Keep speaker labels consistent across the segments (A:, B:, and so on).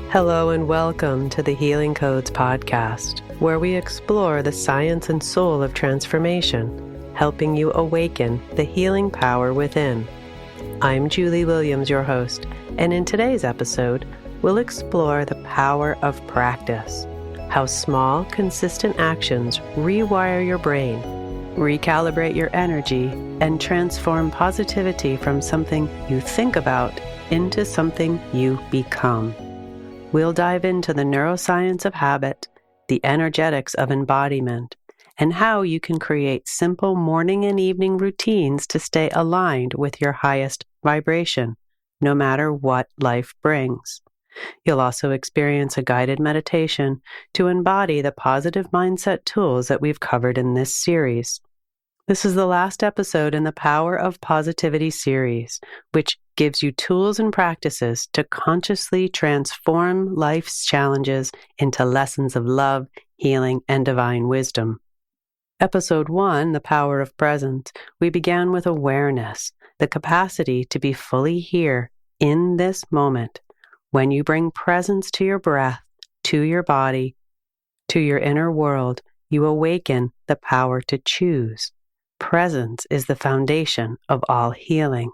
A: Hello and welcome to the Healing Codes podcast, where we explore the science and soul of transformation, helping you awaken the healing power within. I'm Julie Williams, your host, and in today's episode, we'll explore the power of practice, how small, consistent actions rewire your brain, recalibrate your energy, and transform positivity from something you think about into something you become. We'll dive into the neuroscience of habit, the energetics of embodiment, and how you can create simple morning and evening routines to stay aligned with your highest vibration, no matter what life brings. You'll also experience a guided meditation to embody the positive mindset tools that we've covered in this series. This is the last episode in the Power of Positivity series, which gives you tools and practices to consciously transform life's challenges into lessons of love, healing, and divine wisdom. Episode 1, The Power of Presence, we began with awareness, the capacity to be fully here in this moment. When you bring presence to your breath, to your body, to your inner world, you awaken the power to choose. Presence is the foundation of all healing.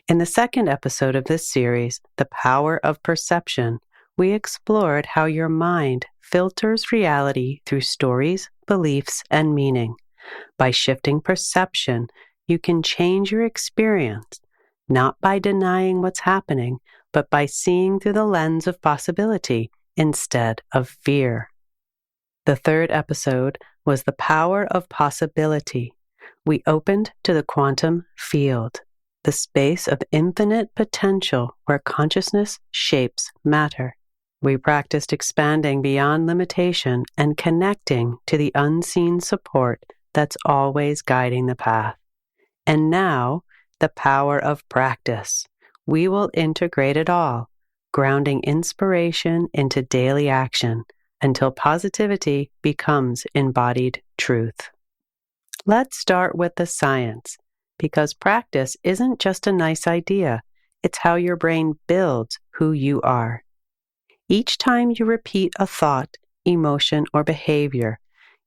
A: In the second episode of this series, The Power of Perception, we explored how your mind filters reality through stories, beliefs, and meaning. By shifting perception, you can change your experience, not by denying what's happening, but by seeing through the lens of possibility instead of fear. The third episode was The Power of Possibility. We opened to the quantum field, the space of infinite potential where consciousness shapes matter. We practiced expanding beyond limitation and connecting to the unseen support that's always guiding the path. And now, the power of practice. We will integrate it all, grounding inspiration into daily action until positivity becomes embodied truth. Let's start with the science, because practice isn't just a nice idea, it's how your brain builds who you are. Each time you repeat a thought, emotion, or behavior,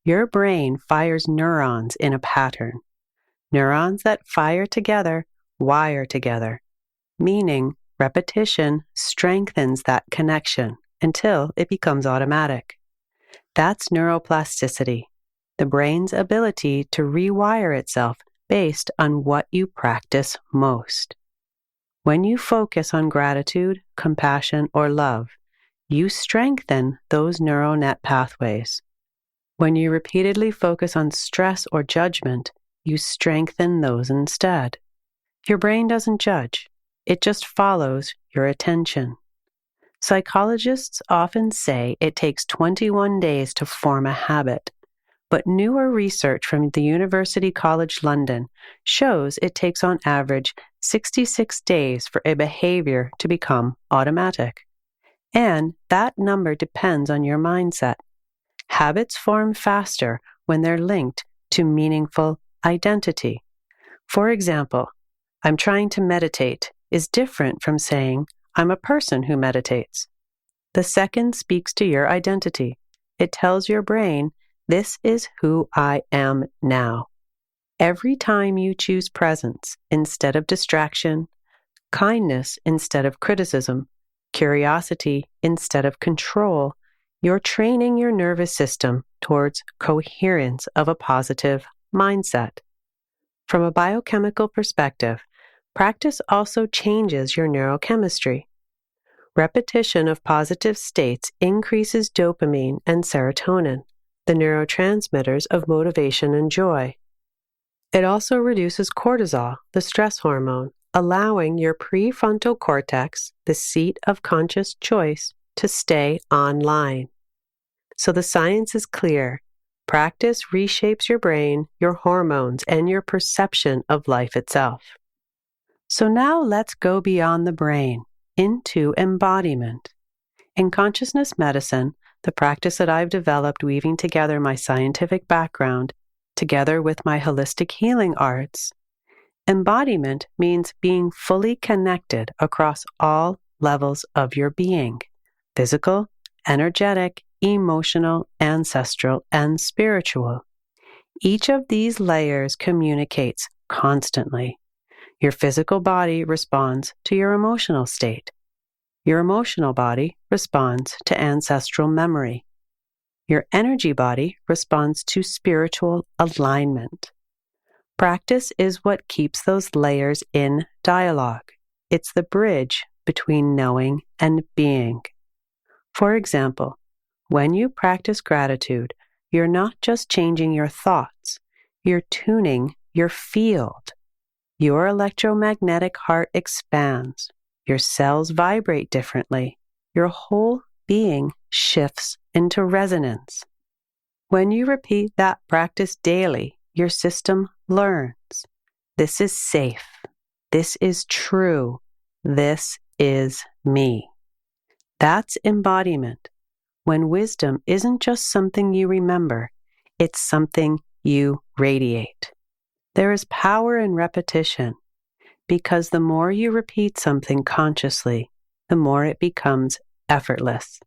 A: your brain fires neurons in a pattern. Neurons that fire together wire together, meaning repetition strengthens that connection until it becomes automatic. That's neuroplasticity, the brain's ability to rewire itself based on what you practice most. When you focus on gratitude, compassion, or love, you strengthen those neural net pathways. When you repeatedly focus on stress or judgment, you strengthen those instead. Your brain doesn't judge, it just follows your attention. Psychologists often say it takes 21 days to form a habit. But newer research from the University College London shows it takes on average 66 days for a behavior to become automatic. And that number depends on your mindset. Habits form faster when they're linked to meaningful identity. For example, I'm trying to meditate is different from saying, I'm a person who meditates. The second speaks to your identity. It tells your brain, this is who I am now. Every time you choose presence instead of distraction, kindness instead of criticism, curiosity instead of control, you're training your nervous system towards coherence of a positive mindset. From a biochemical perspective, practice also changes your neurochemistry. Repetition of positive states increases dopamine and serotonin, the neurotransmitters of motivation and joy. It also reduces cortisol, the stress hormone, allowing your prefrontal cortex, the seat of conscious choice, to stay online. So the science is clear. Practice reshapes your brain, your hormones, and your perception of life itself. So now let's go beyond the brain, into embodiment. In consciousness medicine, the practice that I've developed weaving together my scientific background together with my holistic healing arts, embodiment means being fully connected across all levels of your being, physical, energetic, emotional, ancestral, and spiritual. Each of these layers communicates constantly. Your physical body responds to your emotional state. Your emotional body responds to ancestral memory. Your energy body responds to spiritual alignment. Practice is what keeps those layers in dialogue. It's the bridge between knowing and being. For example, when you practice gratitude, you're not just changing your thoughts, you're tuning your field. Your electromagnetic heart expands, your cells vibrate differently, your whole being shifts into resonance. When you repeat that practice daily, your system learns. This is safe. This is true. This is me. That's embodiment. When wisdom isn't just something you remember, it's something you radiate. There is power in repetition, because the more you repeat something consciously, the more it becomes effortless.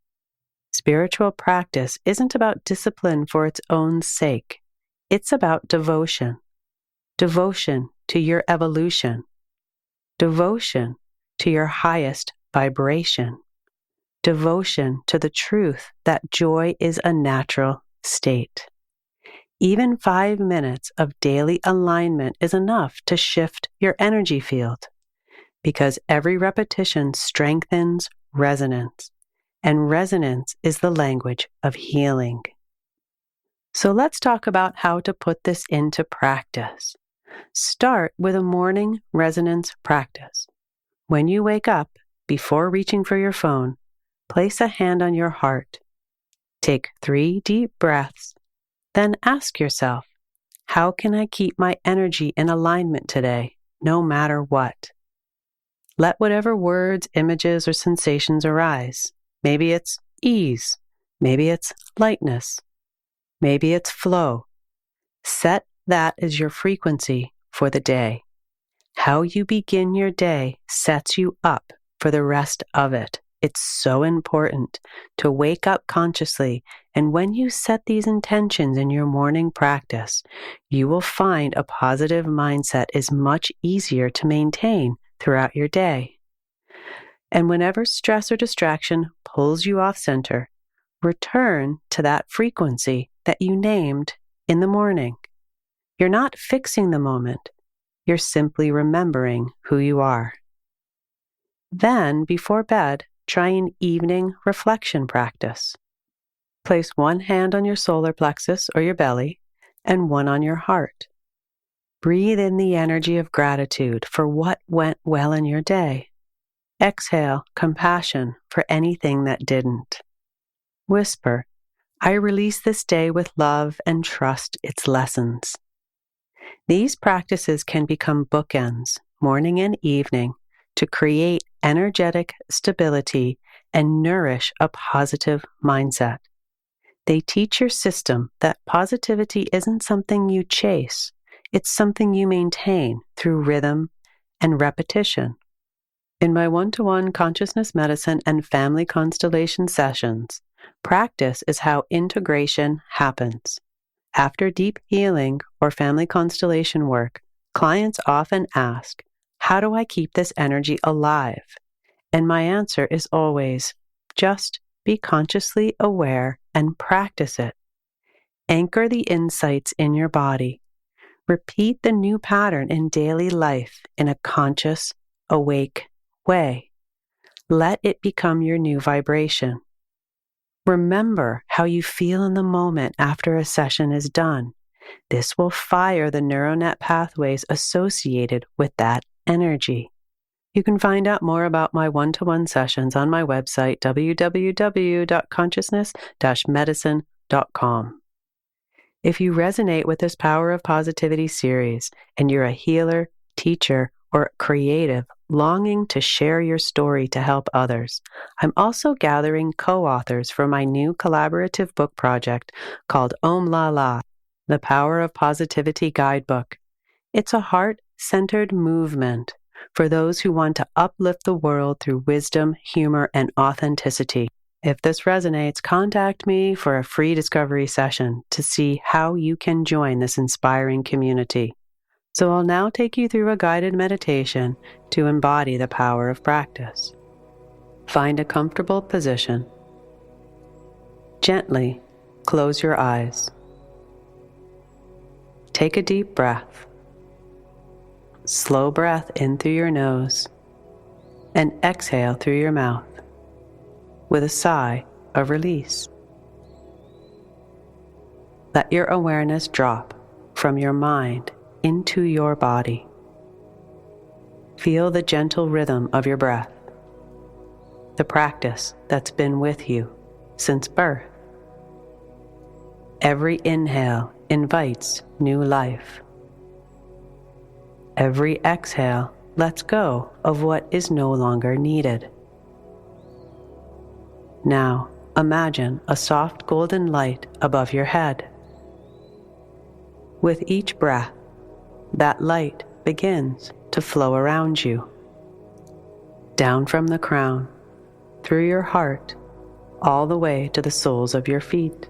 A: Spiritual practice isn't about discipline for its own sake. It's about devotion. Devotion to your evolution. Devotion to your highest vibration. Devotion to the truth that joy is a natural state. Even 5 minutes of daily alignment is enough to shift your energy field, because every repetition strengthens resonance, and resonance is the language of healing. So let's talk about how to put this into practice. Start with a morning resonance practice. When you wake up, before reaching for your phone, place a hand on your heart. Take 3 deep breaths. Then ask yourself, how can I keep my energy in alignment today, no matter what? Let whatever words, images, or sensations arise. Maybe it's ease. Maybe it's lightness. Maybe it's flow. Set that as your frequency for the day. How you begin your day sets you up for the rest of it. It's so important to wake up consciously, and when you set these intentions in your morning practice, you will find a positive mindset is much easier to maintain throughout your day. And whenever stress or distraction pulls you off center, return to that frequency that you named in the morning. You're not fixing the moment. You're simply remembering who you are. Then, before bed, try an evening reflection practice. Place one hand on your solar plexus or your belly and one on your heart. Breathe in the energy of gratitude for what went well in your day. Exhale compassion for anything that didn't. Whisper, I release this day with love and trust its lessons. These practices can become bookends, morning and evening, to create energetic stability and nourish a positive mindset. They teach your system that positivity isn't something you chase, it's something you maintain through rhythm and repetition. In my one-to-one consciousness medicine and family constellation sessions, practice is how integration happens. After deep healing or family constellation work, clients often ask, how do I keep this energy alive? And my answer is always, just be consciously aware and practice it. Anchor the insights in your body. Repeat the new pattern in daily life in a conscious, awake way. Let it become your new vibration. Remember how you feel in the moment after a session is done. This will fire the neural net pathways associated with that energy. You can find out more about my one-to-one sessions on my website, www.consciousness-medicine.com. If you resonate with this Power of Positivity series and you're a healer, teacher, or creative longing to share your story to help others, I'm also gathering co-authors for my new collaborative book project called Om La La, The Power of Positivity Guidebook. It's a heart-centered movement for those who want to uplift the world through wisdom, humor, and authenticity. If this resonates, contact me for a free discovery session to see how you can join this inspiring community. So I'll now take you through a guided meditation to embody the power of practice. Find a comfortable position. Gently close your eyes. Take a deep breath. Slow breath in through your nose and exhale through your mouth with a sigh of release. Let your awareness drop from your mind into your body. Feel the gentle rhythm of your breath, the practice that's been with you since birth. Every inhale invites new life. Every exhale lets go of what is no longer needed. Now, imagine a soft golden light above your head. With each breath, that light begins to flow around you, down from the crown, through your heart, all the way to the soles of your feet.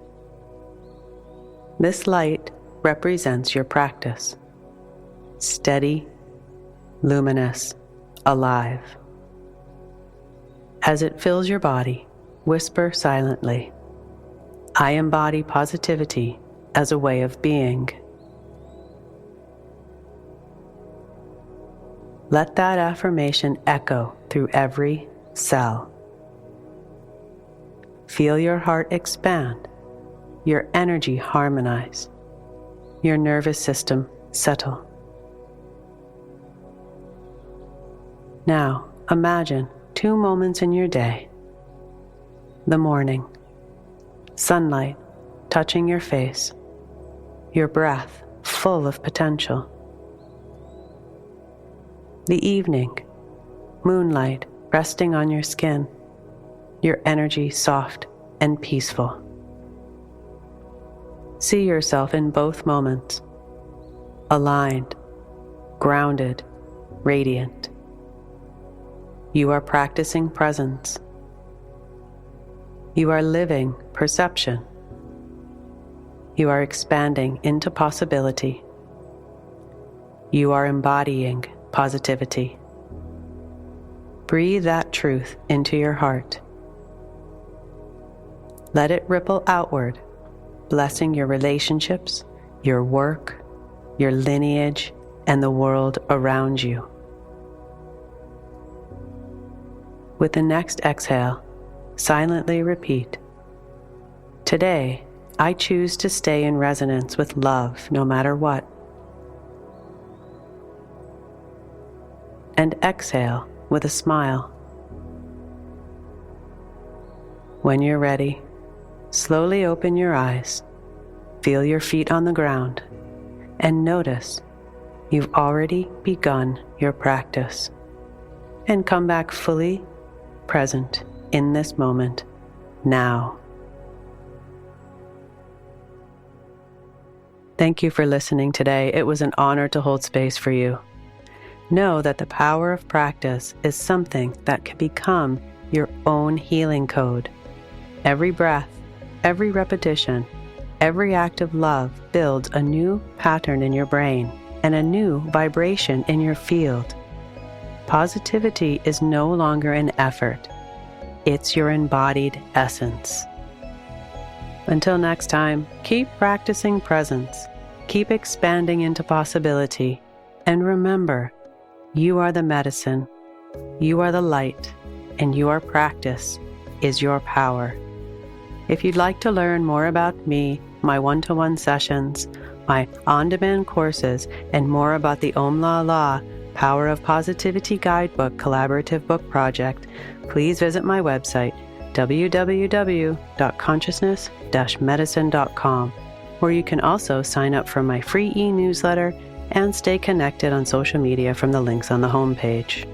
A: This light represents your practice, steady, luminous, alive. As it fills your body, whisper silently, "I embody positivity as a way of being." Let that affirmation echo through every cell. Feel your heart expand, your energy harmonize, your nervous system settle. Now, imagine 2 moments in your day. The morning, sunlight touching your face, your breath full of potential. The evening, moonlight resting on your skin, your energy soft and peaceful. See yourself in both moments, aligned, grounded, radiant. You are practicing presence. You are living perception. You are expanding into possibility. You are embodying positivity. Breathe that truth into your heart. Let it ripple outward, blessing your relationships, your work, your lineage, and the world around you. With the next exhale, silently repeat, "Today, I choose to stay in resonance with love no matter what." And exhale with a smile. When you're ready, slowly open your eyes, feel your feet on the ground, and notice you've already begun your practice. And come back fully present in this moment, now. Thank you for listening today. It was an honor to hold space for you. Know that the power of practice is something that can become your own healing code. Every breath, every repetition, every act of love builds a new pattern in your brain and a new vibration in your field. Positivity is no longer an effort. It's your embodied essence. Until next time, keep practicing presence, keep expanding into possibility, and remember, you are the medicine, you are the light, and your practice is your power. If you'd like to learn more about me, my one-to-one sessions, my on-demand courses, and more about the Om La La Power of Positivity Guidebook collaborative book project, please visit my website, www.consciousness-medicine.com, where you can also sign up for my free e-newsletter and stay connected on social media from the links on the homepage.